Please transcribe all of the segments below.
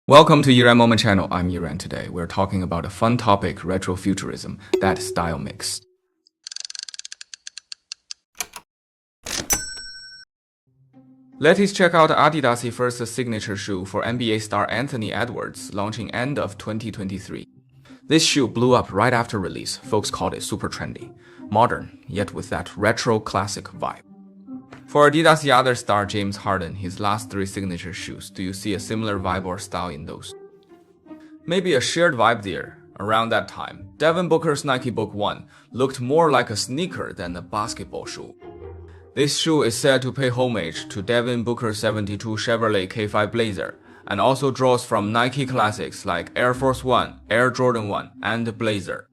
Welcome to Yiran Moment channel. I'm Yiran. Today we're talking about a fun topic, retrofuturism, that style mix. Let's check out Adidas' first signature shoe for NBA star Anthony Edwards, launching end of 2023. This shoe blew up right after release. Folks called it super trendy, modern, yet with that retro classic vibe. For Adidas' other star James Harden, his last three signature shoes, do you see a similar vibe or style in those? Maybe a shared vibe there. Around that time, Devin Booker's Nike Book 1 looked more like a sneaker than a basketball shoe. This shoe is said to pay homage to Devin Booker's 72 Chevrolet K5 Blazer, and also draws from Nike classics like Air Force 1, Air Jordan 1, and Blazer.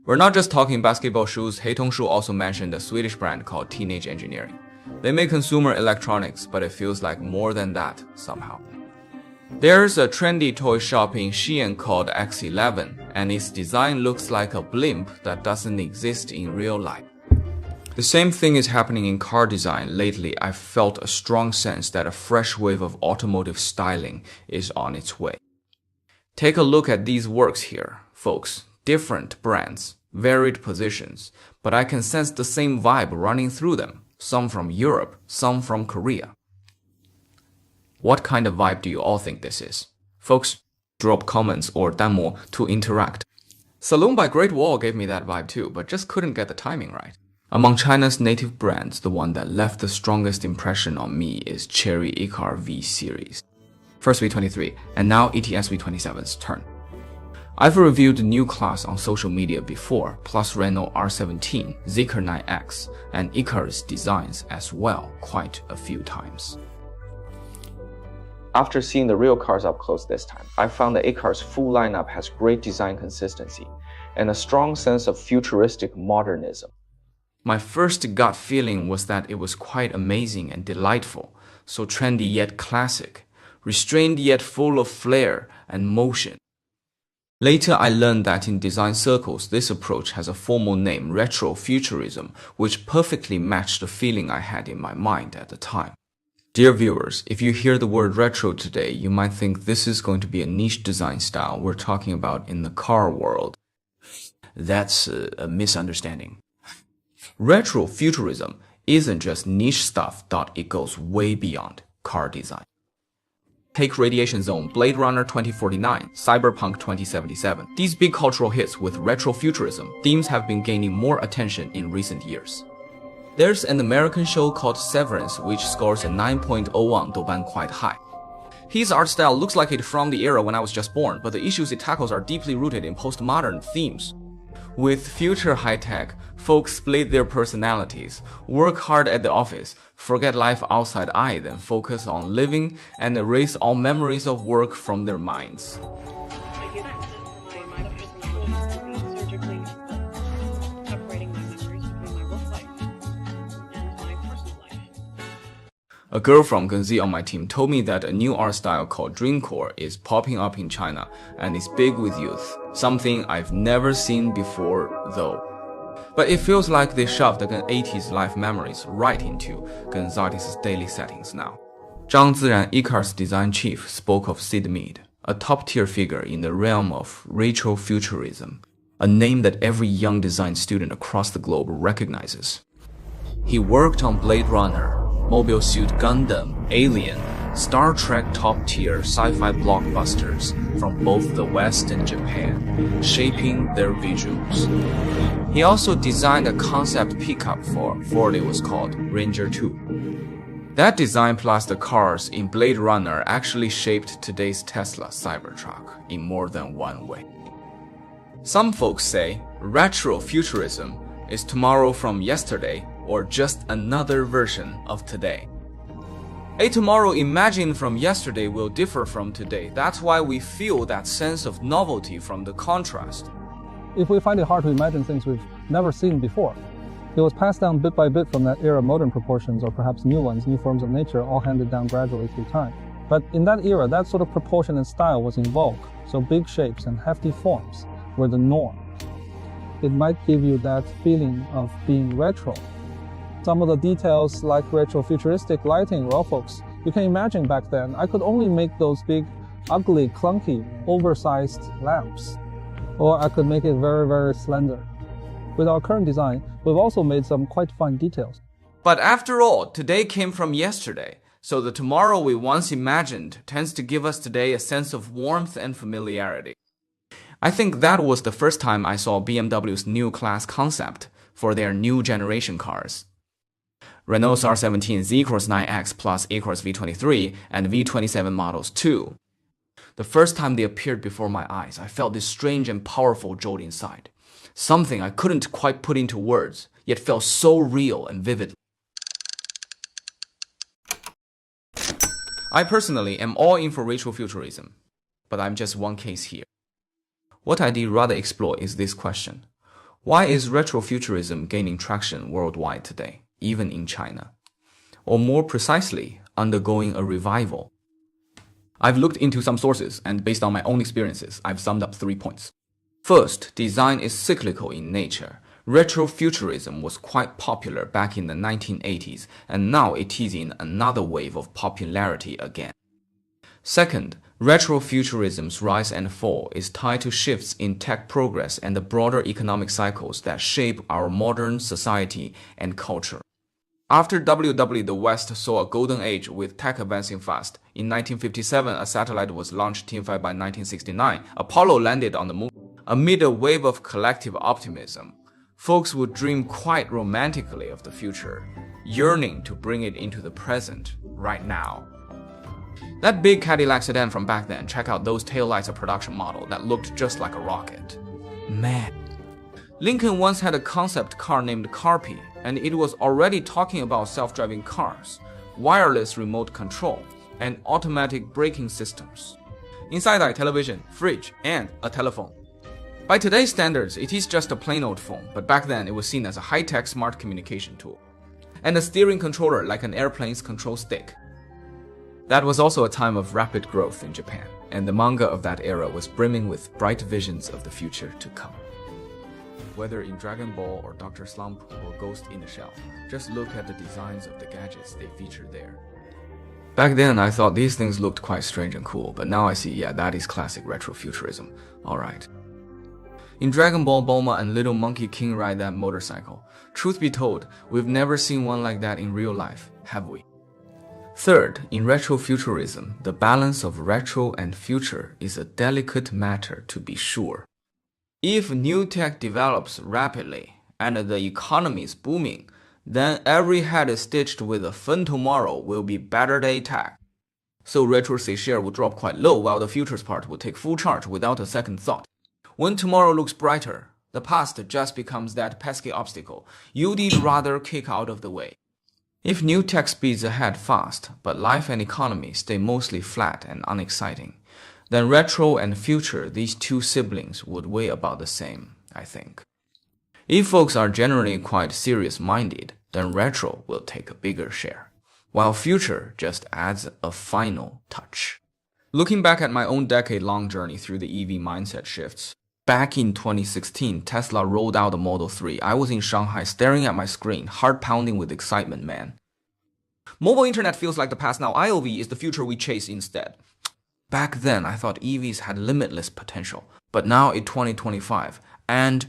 We're not just talking basketball shoes. Haitong Shu also mentioned a Swedish brand called Teenage Engineering. They make consumer electronics, but it feels like more than that somehow. There's a trendy toy shop in Xi'an called X11, and its design looks like a blimp that doesn't exist in real life. The same thing is happening in car design. Lately, I've felt a strong sense that a fresh wave of automotive styling is on its way. Take a look at these works here, folks. Different brands, varied positions, but I can sense the same vibe running through them. Some from Europe, some from Korea. What kind of vibe do you all think this is? Folks, drop comments or danmo to interact. Saloon by Great Wall gave me that vibe too, but just couldn't get the timing right. Among China's native brands, the one that left the strongest impression on me is Chery iCAR V series. First V23, and now ETS V27's turn. I've reviewed the new class on social media before, plus Renault R17, Zeekr 9X, and iCAR's designs as well quite a few times. After seeing the real cars up close this time, I found that iCAR's full lineup has great design consistency and a strong sense of futuristic modernism. My first gut feeling was that it was quite amazing and delightful, so trendy yet classic, restrained yet full of flair and motion. Later, I learned that in design circles, this approach has a formal name, retrofuturism, which perfectly matched the feeling I had in my mind at the time. Dear viewers, if you hear the word retro today, you might think this is going to be a niche design style we're talking about in the car world. That's a misunderstanding. Retrofuturism isn't just niche stuff, it goes way beyond car design. Take Radiation Zone, Blade Runner 2049, Cyberpunk 2077. These big cultural hits with retrofuturism themes have been gaining more attention in recent years. There's an American show called Severance, which scores a 9.0 on Douban quite high. His art style looks like it from the era when I was just born, but the issues it tackles are deeply rooted in postmodern themes. With future high-tech, folks split their personalities, work hard at the office, forget life outside then focus on living and erase all memories of work from their minds. A girl from Genzi on my team told me that a new art style called Dreamcore is popping up in China and is big with youth, something I've never seen before though. But it feels like they shoved the 80s life memories right into Genzi's daily settings now. Zhang Ziran, iCAR's design chief, spoke of Sid Mead, a top-tier figure in the realm of retrofuturism, a name that every young design student across the globe recognizes. He worked on Blade Runner, Mobile Suit Gundam, Alien, Star Trek top-tier sci-fi blockbusters from both the West and Japan, shaping their visuals. He also designed a concept pickup for Ford. It was called Ranger 2. That design plus the cars in Blade Runner actually shaped today's Tesla Cybertruck in more than one way. Some folks say retrofuturism is tomorrow from yesterday or just another version of today. A tomorrow imagined from yesterday will differ from today. That's why we feel that sense of novelty from the contrast. If we find it hard to imagine things we've never seen before, it was passed down bit by bit from that era modern proportions or perhaps new ones, new forms of nature, all handed down gradually through time. But in that era, that sort of proportion and style was in vogue, so big shapes and hefty forms were the norm. It might give you that feeling of being retro. Some of the details like retrofuturistic lighting, well folks, you can imagine back then, I could only make those big ugly, clunky, oversized lamps. Or I could make it very, very slender. With our current design, we've also made some quite fine details. But after all, today came from yesterday, so the tomorrow we once imagined tends to give us today a sense of warmth and familiarity. I think that was the first time I saw BMW's new class concept for their new generation cars. Renault's R17 Z-Cross 9X plus A-Cross V23 and V27 models too. The first time they appeared before my eyes, I felt this strange and powerful jolt inside. Something I couldn't quite put into words, yet felt so real and vivid. I personally am all in for retrofuturism, but I'm just one case here. What I did rather explore is this question. Why is retrofuturism gaining traction worldwide today, even in China? Or more precisely, undergoing a revival? I've looked into some sources, and based on my own experiences, I've summed up 3 points. First, design is cyclical in nature. Retrofuturism was quite popular back in the 1980s, and now it is in another wave of popularity again. Second, retrofuturism's rise and fall is tied to shifts in tech progress and the broader economic cycles that shape our modern society and culture. After the West saw a golden age with tech advancing fast. In 1957, a satellite was launched. Team 5 by 1969, Apollo landed on the moon. Amid a wave of collective optimism, folks would dream quite romantically of the future, yearning to bring it into the present right now. That big Cadillac sedan from back then, check out those taillights, a production model that looked just like a rocket. Man. Lincoln once had a concept car named Carpi, and it was already talking about self-driving cars, wireless remote control, and automatic braking systems. Inside a television, fridge, and a telephone. By today's standards, it is just a plain old phone, but back then it was seen as a high-tech smart communication tool. And a steering controller like an airplane's control stick. That was also a time of rapid growth in Japan, and the manga of that era was brimming with bright visions of the future to come. Whether in Dragon Ball or Dr. Slump or Ghost in the Shell, just look at the designs of the gadgets they featured there. Back then, I thought these things looked quite strange and cool, but now I see, yeah, that is classic retrofuturism. Alright. In Dragon Ball, Bulma and Little Monkey King ride that motorcycle. Truth be told, we've never seen one like that in real life, have we? Third, in retrofuturism, the balance of retro and future is a delicate matter to be sure. If new tech develops rapidly and the economy is booming, then every head stitched with a fun tomorrow will be better day tech. So retro's share will drop quite low while the futures part will take full charge without a second thought. When tomorrow looks brighter, the past just becomes that pesky obstacle you'd rather kick out of the way. If new tech speeds ahead fast, but life and economy stay mostly flat and unexciting, then retro and future, these two siblings, would weigh about the same, I think. If folks are generally quite serious-minded, then retro will take a bigger share, while future just adds a final touch. Looking back at my own decade-long journey through the EV mindset shifts, back in 2016, Tesla rolled out the Model 3. I was in Shanghai staring at my screen, heart pounding with excitement, man. Mobile internet feels like the past now. IOV is the future we chase instead. Back then, I thought EVs had limitless potential, but now in 2025, and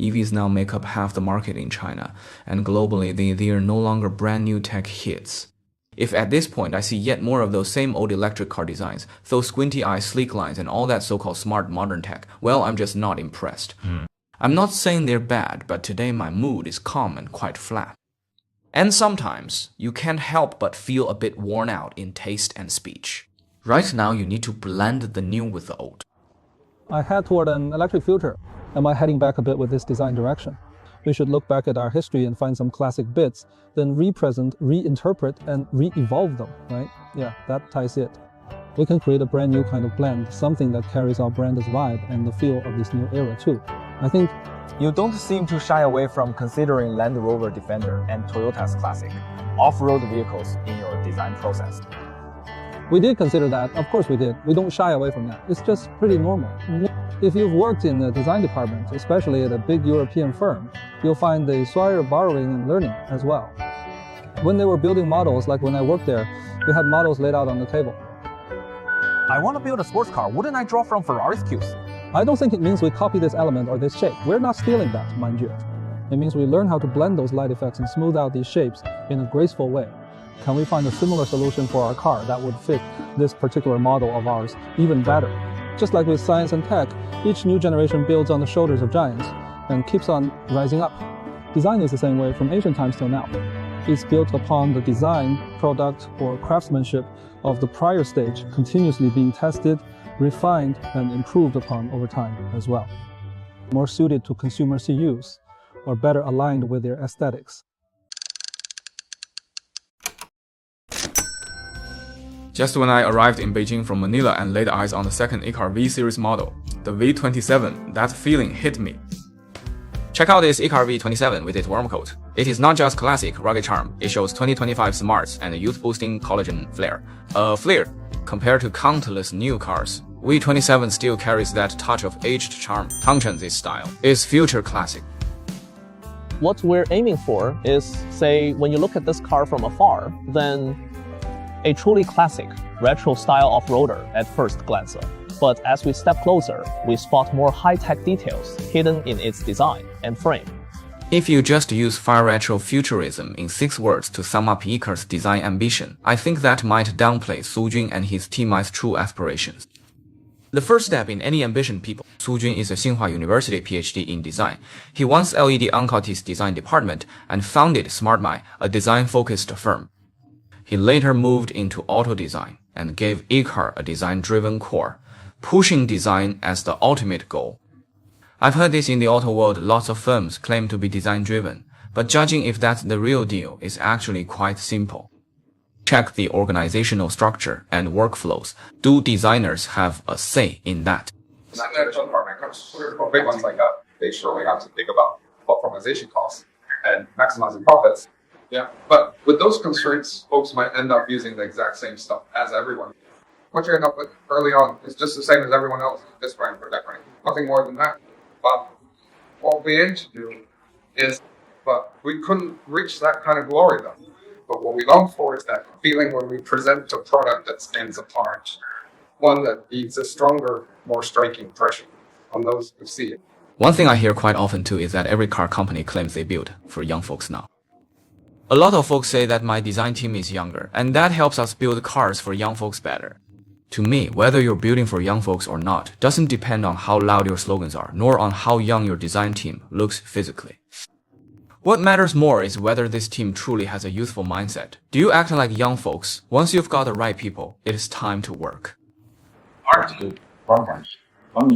EVs now make up half the market in China, and globally they are no longer brand new tech hits. If at this point I see yet more of those same old electric car designs, those squinty eye sleek lines and all that so-called smart modern tech, well, I'm just not impressed. I'm not saying they're bad, but today my mood is calm and quite flat. And sometimes, you can't help but feel a bit worn out in taste and speech. Right now, you need to blend the new with the old. I head toward an electric future. Am I heading back a bit with this design direction? We should look back at our history and find some classic bits, then represent, reinterpret, and re-evolve them, right? Yeah, that ties it. We can create a brand new kind of blend, something that carries our brand's vibe and the feel of this new era too. I think you don't seem to shy away from considering Land Rover Defender and Toyota's classic off-road vehicles in your design process. We did consider that, of course we did. We don't shy away from that. It's just pretty normal. If you've worked in the design department, especially at a big European firm, you'll find they swire borrowing and learning as well. When they were building models, like when I worked there, we had models laid out on the table. I want to build a sports car. Wouldn't I draw from Ferrari's cues? I don't think it means we copy this element or this shape. We're not stealing that, mind you. It means we learn how to blend those light effects and smooth out these shapes in a graceful way. Can we find a similar solution for our car that would fit this particular model of ours even better? Just like with science and tech, each new generation builds on the shoulders of giants and keeps on rising up. Design is the same way from ancient times till now. It's built upon the design, product, or craftsmanship of the prior stage, continuously being tested, refined, and improved upon over time as well. More suited to consumers' use, or better aligned with their aesthetics. Just when I arrived in Beijing from Manila and laid eyes on the second iCAR V series model, the V27, that feeling hit me. Check out this iCAR V27 with its warm coat. It is not just classic rugged charm, it shows 2025 smarts and a youth-boosting collagen flair. A flair compared to countless new cars. V27 still carries that touch of aged charm. Changcheng's style is future classic. What we're aiming for is, say, when you look at this car from afar, then a truly classic, retro-style off-roader at first glance. But as we step closer, we spot more high-tech details hidden in its design and frame. If you just use fire retro futurism in 6 words to sum up iCAR's design ambition, I think that might downplay Su Jun and his team's true aspirations. The first step in any ambition, people. Su Jun is a Tsinghua University PhD in design. He once led Ankoti's design department and founded SmartMy, a design-focused firm. He later moved into auto design and gave iCAR a design-driven core, pushing design as the ultimate goal. I've heard this in the auto world. Lots of firms claim to be design-driven, but judging if that's the real deal is actually quite simple. Check the organizational structure and workflows. Do designers have a say in that? For big ones like that, they surely have to think about optimization costs and maximizing profits. Yeah, but with those constraints, folks might end up using the exact same stuff as everyone. What you end up with early on is just the same as everyone else, this brand or that brand. Nothing more than that. But what we aim to do is, but we couldn't reach that kind of glory though. But what we long for is that feeling when we present a product that stands apart. One that leaves a stronger, more striking impression on those who see it. One thing I hear quite often too is that every car company claims they build for young folks now. A lot of folks say that my design team is younger, and that helps us build cars for young folks better. To me, whether you're building for young folks or not doesn't depend on how loud your slogans are, nor on how young your design team looks physically. What matters more is whether this team truly has a youthful mindset. Do you act like young folks? Once you've got the right people, it is time to work. Art is good. Fun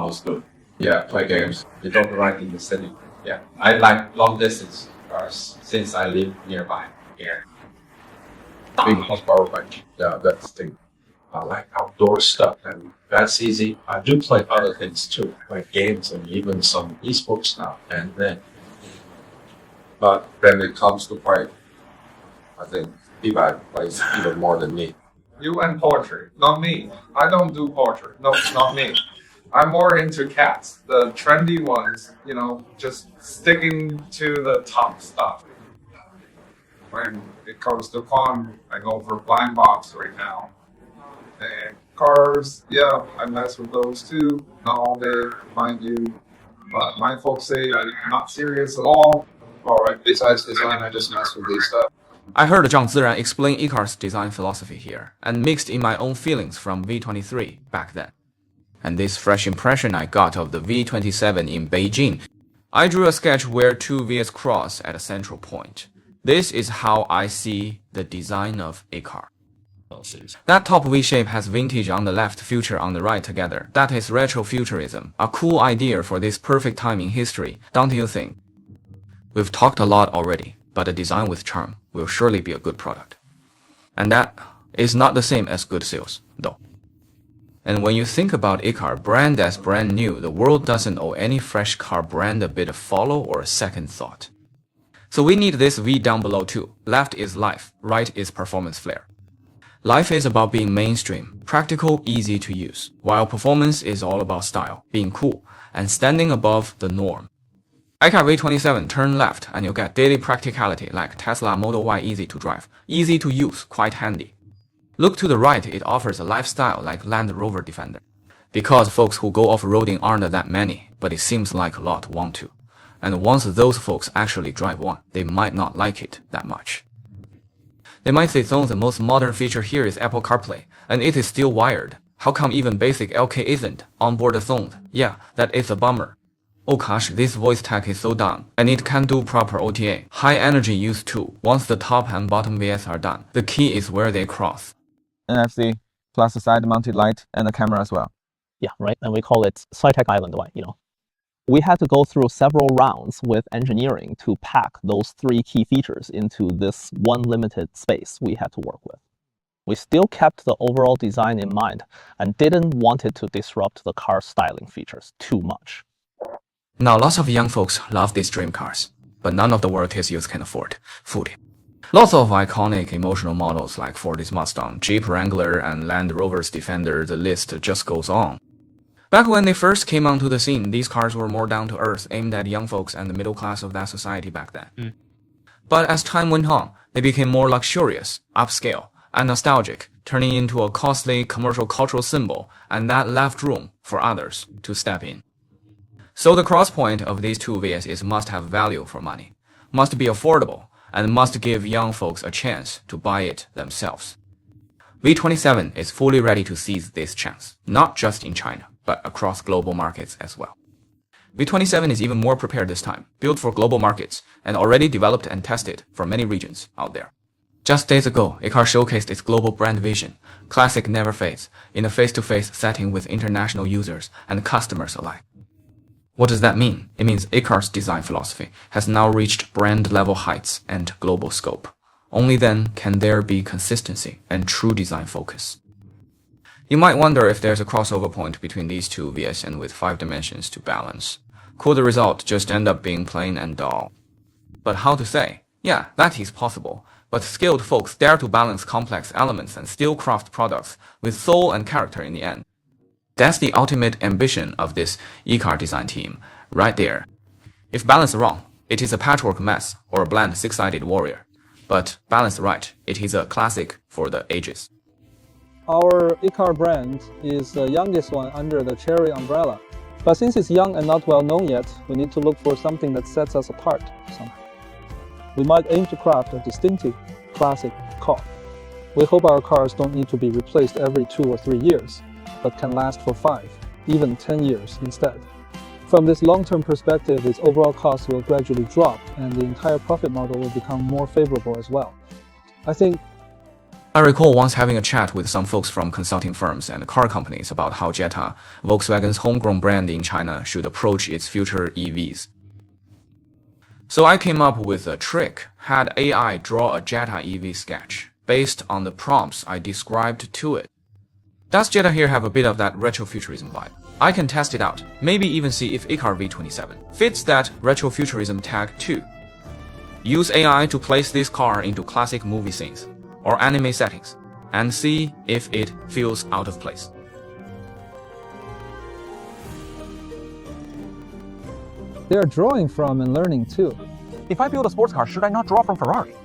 is good. Yeah, play games. You don't ride in the city. Yeah, I like long distance cars since I live nearby here. Big horsepower bike. Yeah, that's the thing. I like outdoor stuff, and that's easy. I do play other things too, like games and even some esports now and then. But when it comes to play, I think Levi plays even more than me. You and poetry, not me. I don't do poetry. No, not me. I'm more into cats, the trendy ones, you know, just sticking to the top stuff. When it comes to fun, I go for blind box right now. And cars, yeah, I mess with those too. Not all day, mind you. But my folks say I'm not serious at all. Alright, besides design, I just mess with these stuff. I heard Zhang Ziran explain iCAR's design philosophy here, and mixed in my own feelings from V23 back then. And this fresh impression I got of the V27 in Beijing, I drew a sketch where 2 V's cross at a central point. This is how I see the design of iCAR. That top V shape has vintage on the left, future on the right together. That is retrofuturism, a cool idea for this perfect time in history, don't you think? We've talked a lot already, but a design with charm will surely be a good product. And that is not the same as good sales, though. And when you think about iCAR brand as brand new, the world doesn't owe any fresh car brand a bit of follow or a second thought. So we need this V down below too. Left is life, right is performance flair. Life is about being mainstream, practical, easy to use, while performance is all about style, being cool, and standing above the norm. iCAR V27 turn left and you'll get daily practicality like Tesla Model Y easy to drive, easy to use, quite handy. Look to the right, it offers a lifestyle like Land Rover Defender. Because folks who go off-roading aren't that many, but it seems like a lot want to. And once those folks actually drive one, they might not like it that much. They might say, so the most modern feature here is Apple CarPlay, and it is still wired. How come even basic LK isn't onboard sound? Yeah, that is a bummer. Oh gosh, this voice tech is so dumb, and it can't do proper OTA. High energy use too. Once the top and bottom VS are done, the key is where they cross. NFC, plus a side-mounted light and a camera as well. Yeah, right. And we call it SciTech Island, We had to go through several rounds with engineering to pack those 3 key features into this one limited space we had to work with. We still kept the overall design in mind and didn't want it to disrupt the car styling features too much. Now, lots of young folks love these dream cars, but none of the world his youth can afford. Food. Lots of iconic emotional models like Ford's Mustang, Jeep Wrangler, and Land Rover's Defender, the list just goes on. Back when they first came onto the scene, these cars were more down-to-earth, aimed at young folks and the middle class of that society back then. But as time went on, they became more luxurious, upscale, and nostalgic, turning into a costly commercial cultural symbol, and that left room for others to step in. So the cross-point of these two VSs must have value for money, must be affordable, and must give young folks a chance to buy it themselves. V27 is fully ready to seize this chance, not just in China, but across global markets as well. V27 is even more prepared this time, built for global markets, and already developed and tested for many regions out there. Just days ago, iCAR showcased its global brand vision, classic never fades, in a face-to-face setting with international users and customers alike. What does that mean? It means iCAR's design philosophy has now reached brand-level heights and global scope. Only then can there be consistency and true design focus. You might wonder if there's a crossover point between these two VS and with 5 dimensions to balance. Could the result just end up being plain and dull? But how to say? Yeah, that is possible. But skilled folks dare to balance complex elements and still craft products with soul and character in the end. That's the ultimate ambition of this iCAR design team, right there. If balanced wrong, it is a patchwork mess or a bland 6-sided warrior. But balanced right, it is a classic for the ages. Our iCAR brand is the youngest one under the Cherry umbrella. But since it's young and not well known yet, we need to look for something that sets us apart somehow. We might aim to craft a distinctive, classic car. We hope our cars don't need to be replaced every 2 or 3 years, but can last for 5, even 10 years instead. From this long-term perspective, its overall cost will gradually drop and the entire profit model will become more favorable as well. I recall once having a chat with some folks from consulting firms and car companies about how Jetta, Volkswagen's homegrown brand in China, should approach its future EVs. So I came up with a trick, had AI draw a Jetta EV sketch based on the prompts I described to it. Does Jetta here have a bit of that retrofuturism vibe? I can test it out, maybe even see if iCAR V27 fits that retrofuturism tag too. Use AI to place this car into classic movie scenes or anime settings and see if it feels out of place. They are drawing from and learning too. If I build a sports car, should I not draw from Ferrari?